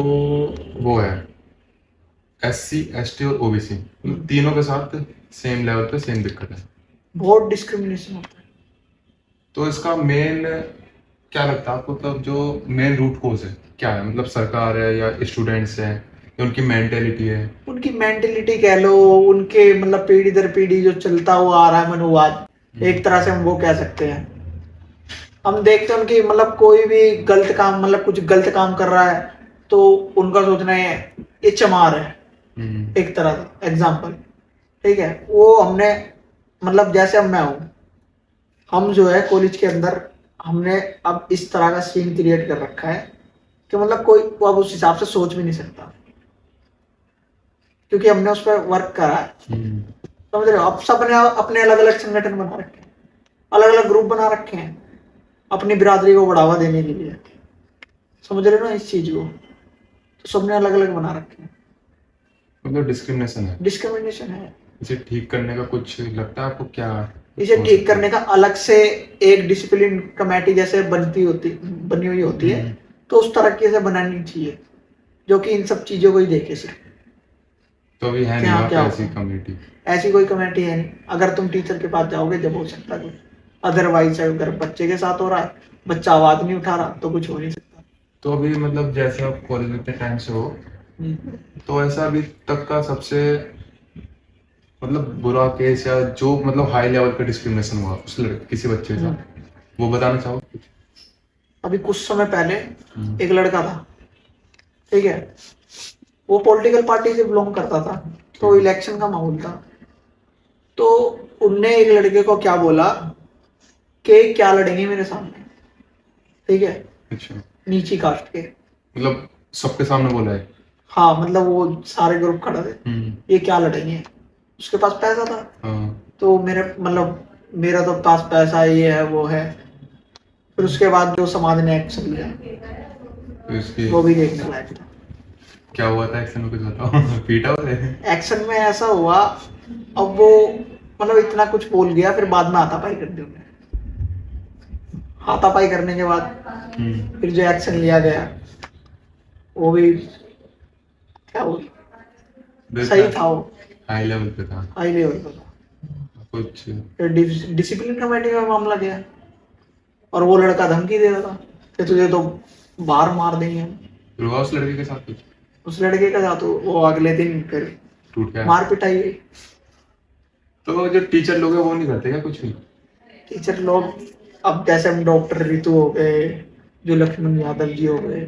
वो है SC ST और OBC, तीनों के साथ सेम लेवल पे सेम दिक्कत है। बहुत डिस्क्रिमिनेशन होता है। तो इसका मेन क्या लगता है आपको, मतलब जो मेन रूट कोज है क्या है? मतलब सरकार है या स्टूडेंट्स हैं या उनकी मेंटेलिटी है? उनकी मेंटेलिटी कह लो, उनके मतलब पीढ़ी दर पीढ़ी जो चलता हुआ आ रहा है मनोवाद, एक तरह से हम वो कह सकते हैं। हम देखते हैं उनकी मतलब कोई भी गलत काम, मतलब कुछ गलत काम कर रहा है तो उनका सोचना है ये चमार है, एक तरह से एग्जाम्पल। ठीक है, वो हमने मतलब जैसे अब मैं हूँ, हम जो है कॉलेज के अंदर हमने अब इस तरह का सीन क्रिएट कर रखा है कि मतलब कोई वो अब उस हिसाब से सोच भी नहीं सकता, क्योंकि हमने उस पर वर्क करा है। समझ रहे हो? अब सबने अपने अलग अलग संगठन बना रखे हैं, अलग अलग ग्रुप बना रखे हैं अपनी बिरादरी को बढ़ावा देने के लिए। समझ रहे हो ना इस चीज को? तो सबने अलग अलग बना रखे हैं। मतलब डिस्क्रिमिनेशन है, डिस्क्रिमिनेशन है। इसे ठीक करने का कुछ लगता है आपको क्या इसे हो ठीक सकता करने का अलग से एक डिसिप्लिन कमेटी जैसे बनी हुई होती है, तो उस तरीके से बनानी चाहिए जो कि इन सब चीजों को ही देखे सिर्फ। तो अभी है नहीं क्या वहाँ क्या पे होता ऐसी है? कम्युनिटी? ऐसी कोई कमेटी है नहीं। अगर तुम टीचर के पास जाओगे जब हो सकता है कुछ, अदरवाइज अगर बच्चे के साथ हो रहा है, बच्चा आवाज नहीं उठा रहा तो कुछ हो नहीं सकता। तो अभी मतलब जैसे आप कॉलेज में इतने टाइम से हो, तो ऐसा अभी तक का सबसे मतलब बुरा केस या जो मतलब हाई लेवल पे डिस्क्रिमिनेशन हुआ उस लड़के किसी बच्चे के साथ, वो बताना चाहो कुछ? अभी कुछ समय पहले एक लड़का था, ठीक है, वो पॉलिटिकल पार्टी से बिलोंग करता था, तो इलेक्शन का माहौल था, तो उनने एक लड़के को क्या बोला कि क्या लड़ेंगे मेरे सामने, ठीक है, अच्छा, नीची कास्ट के। मतलब सबके सामने बोला है? हाँ, मतलब वो सारे ग्रुप खड़े थे, ये क्या लड़ेंगे। उसके पास पैसा था, हाँ, तो मेरे मतलब मेरा तो पास पैसा है, ये है वो है। फिर उसके बाद जो समाज ने एक्शन लिया तो इसकी वो भी देखने लायक था। क्या हुआ था एक्शन में, कुछ बताओ? पीटा हुआ है? एक्शन में ऐसा हुआ, अब वो मतलब इतना कुछ बोल गया, फिर बाद में हाथापाई कर दी उन्होंने। हाथापाई करने के बाद फिर जो एक्शन लिया गया वो भी क्या बोल, सही था, वो हाई लेवल पे था हाई लेवल पर था। कुछ? फिर डिसिप्लिन कमेटी में मामला गया और वो लड़का धमकी दे रहा था कि तुझे तो बाहर मार देंगे हम। फिर हुआ उस लड़के के साथ कुछ? उस लड़के का जातो वो अगले दिन फिर टूट गया? मार पिटाई हुई। तो जो टीचर लोग हैं वो नहीं करते क्या कुछ भी? टीचर लोग अब जैसे हम डॉक्टर रितु हो गए, जो लक्ष्मण यादव जी हो गए,